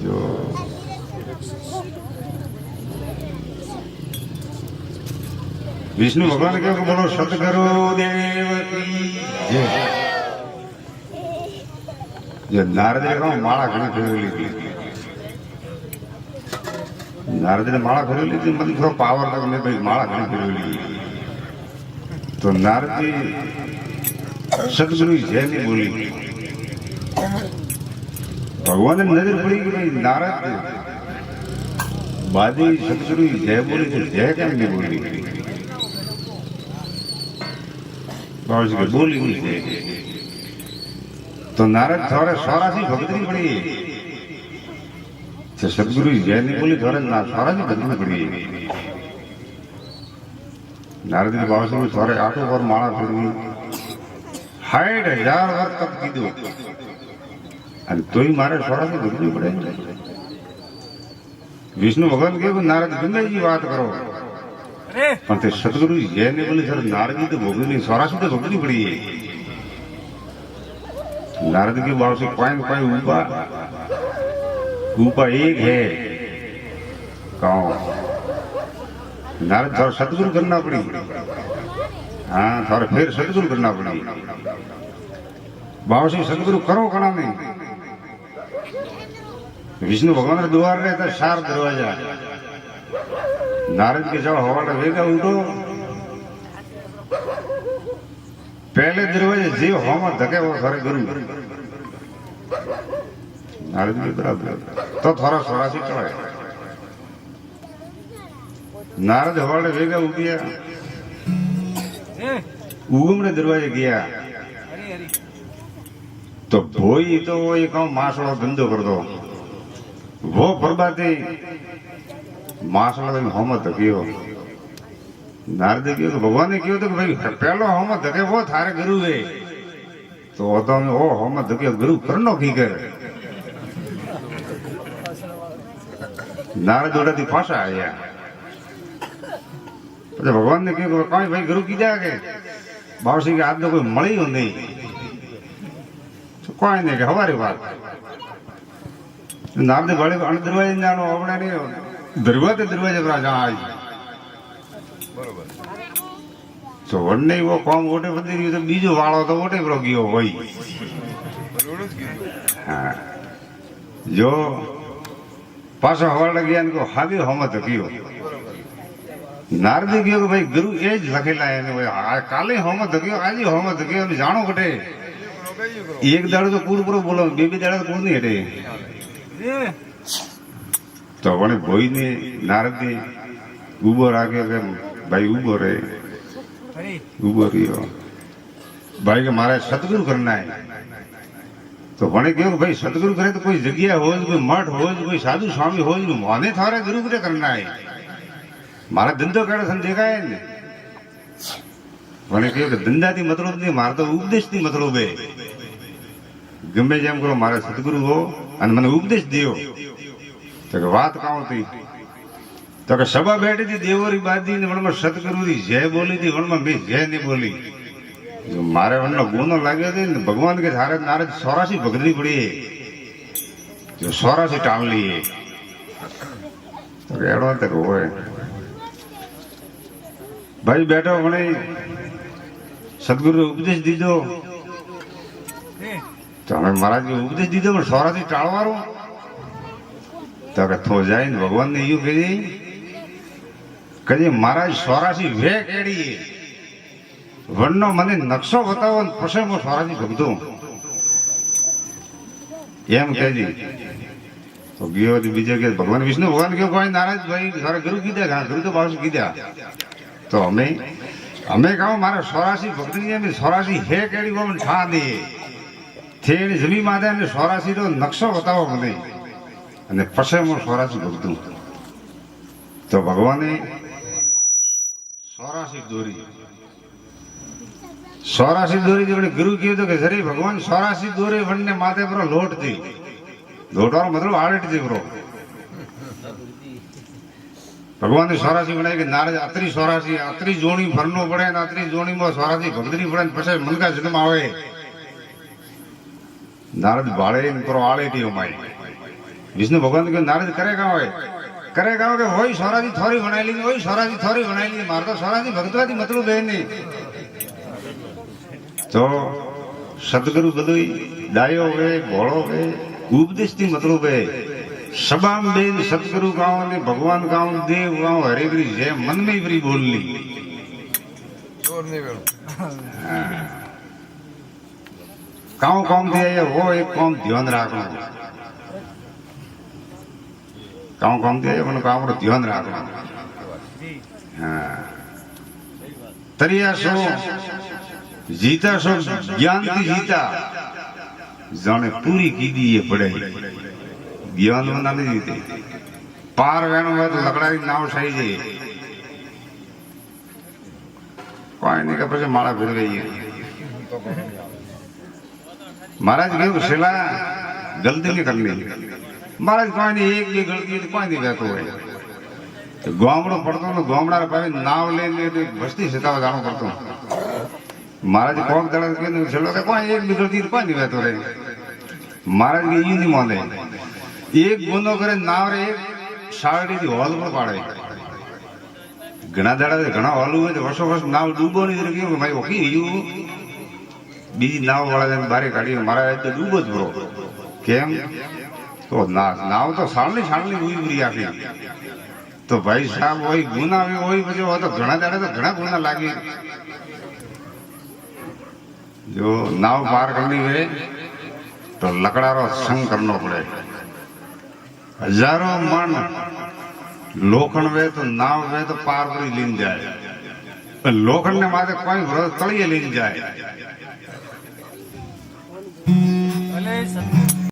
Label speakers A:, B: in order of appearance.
A: જો વિષ્ણુ ભગવાન કહ્યું કે બોલો સદગુરુ દેવ કી જય. જો નારદે કહું માળા ઘણી ફેરવી લીધી. નારદને માળા ફેરવી લીધી, મને થોડો પાવર લાગે મેં ભાઈ માળા ઘણી ફેરવી લીધી. તો નારદી સદગુરુ જય ની બોલી. ભગવાન નજર પડી કે ભાઈ નારદ બાદી સદગુરુ જય બોલી તો જય કેમ નહીં બોલી? બોલી છે તો નારદ થોડે સોરાસી ભક્તિ પડી. સદગુરુ જય ની બોલી થોડે સોરાસી ભક્તિ પડી. નારદ બાબા થોડે આટો પર માળા ફેરવી 60,000 વાર તપ કીધું અને તોય મારે સોરાસી ભક્તિ પડે. વિષ્ણુ ભગવાન કહ્યું નારદ ગમે એ વાત કરો પણ તે સદગુરુ જય ને બોલી સર નારદી તો ભોગવી સોરાસી તો ભક્તિ પડી. नारद के भाव से कोई कोई ऊपर एक है कौन? नारद थोड़ा सदगुरु करना पड़ी. हाँ थोड़ा फिर सदगुरु करना पड़ी. भाव से सदगुरु करो कना नहीं. विष्णु भगवान के द्वार रहता 4 दरवाजा. नारद के जाओ हवा वेगा उठो पहले दरवाजे जीव होमा धके वो थारे गुरु. नारद जी बराबर तो थोड़ा सोरासी चढ़ाए. नारद हवाड़े वेगा उठिया उगमने दरवाजे गया तो भोई तो वो एक मासड़ो धंधो कर दो. वो फरबाती मासड़ो होमा धकियो. नारद क्यों तो भगवान ने क्यों तो भाई पहलो हम धके वो थारे गुरु है तो ओ हम धके गुरु करनो की कर. नारद उड़ा दी फांसा आया. तो भगवान ने क्यों कोई भाई गुरु की जाके बावसी के हाथ में कोई मળી हो नहीं तो कोई नहीं के हमारी बात. नारद बड़े दरवाजे जानो अपने नहीं दरवाजे पर जा आई तो वन्ने वो कौम वोटे बदली तो बीजो वालो तो वोटे पर गयो होई. हाँ जो पासो हवाला गया इनको हावी हमत कियो. नारदी गयो भाई गुरु एज लखेला है ने काले हमत कियो आज हमत कियो जानो कटे एक दाड़ो तो पूरो बोलो बेबी दाड़ा तो कोण नहीं हटे. तो वने भोई ने नारदी उबो राखे के भाई उबो रे उबो रियो भाई के मारे सतगुरु करना है. तो वने क्यों भाई सतगुरु करे तो कोई जगह हो कोई मठ हो कोई साधु स्वामी हो माने थारे गुरु करे करना है. मारा धंधो करे सन देखा है ने वने क्यों कि धंधा थी मतलब नहीं मारा तो उपदेश थी मतलब है. गमे जेम करो मारे सतगुरु हो અને મને ઉપદેશ दियो तो बात काउ थी तो कि सभा बैठी थी देवोरी बादी ने वनमा सतगुरु री जय बोली थी वनमा मैं जय नहीं बोली. जो मारे वनमा गुनो लाग्यो थी भगवान के थारे नारद सोरासी भगतनी पड़ी है जो सोरासी टाल ली है तो एड़ो तक होए भाई बैठो वने सतगुरु उपदेश दीदो तो हमें महाराज के उपदेश दीदो पर सोरासी टाळवारो तो के थो जाए भगवान ने यू कही कहे महाराज सोरासी वे केड़ी वन्नो मने नक्शो बताओ पछे मो सोरासी भगतो एम कहे. तो गयो बीजे के भगवान विष्णु भगवान के कोई नाराज भाई थारे गुरु कीधे हाँ गुरु तो बाबू कीधा तो हमें कहो मारे सोरासी भक्ति में सोरासी है केड़ी वो ठा दे थे जमी माथे ने सोरासी तो नक्शो बताओ मने અને પછી હું સોરાસી ભક્તું. તો ભગવાને સોરાસી દોરી જોડે ગુરુ કીધું કે જરી ભગવાન સોરાસી દોરી વણને માથે પર લોટ દી લોટવાનો મતલબ આળટ દી બરો. ભગવાન ને સોરાસી બનાવી કે નારદ આતરી જોણી ભરનો પડે ને આતરી જોણીમાં સોરાસી ભગતની પડે ને પછી મનકા જન્મ આવે नारद बाड़े करो आले टी माई विष्णु भगवान के नारद करेगा के वही सोरा जी थोड़ी बनाई ली वही सोरा जी थोड़ी बनाई ली मार तो सोरा जी भगतवा जी मतलब है नहीं तो सदगुरु बदोई डायो वे भोळो वे उपदेश थी मतलब है सबाम बेन सतगुरु गाँव ने भगवान गाँव देव गाँव हरेगरी जय मन में ही बोल ली काम काम दिया वो एक काम ध्यान रखना काम दिया मन काम ध्यान रखना तरिया सो जीता सो ज्ञान की जीता जाने पूरी की दी ये पड़े ज्ञान में ना नहीं जीते पार वेणु है तो लकड़ा नाव सही जी कोई नहीं का पीछे माला फिर गई है महाराज क्यों शिला गलती नहीं करनी महाराज कोई नहीं एक भी गलती तो कोई नहीं बहतो है तो गामड़ो पड़तो तो गामड़ा पावे नाव लेने तो बस्ती सितावा जानो पड़तो महाराज कौन दड़ा के चलो के कोई एक भी गलती तो कोई नहीं बहतो रे महाराज के ये नहीं माने एक गुनो करे नाव रे एक साड़ी दी हॉल पर पाड़े घना दड़ा घना हॉल हुए तो वर्षो वर्ष नाव डूबो नहीं रही कि भाई ओकी यू बीजी नाव वाला जन बारे काढ़ी मारा तो डूबो ज बरो केम तो नाव तो सालनी हुई बुरी आखी तो भाई साहब वही गुना भी वही वजह हो तो घना दड़ा तो घना गुना लागी जो नाव पार करनी है तो लकड़ा रो संग करना पड़े हजारों मन लोखंड वे तो नाव वे तो पार करी लीन जाए लोखंड ने माथे कोई तलिए लीन जाए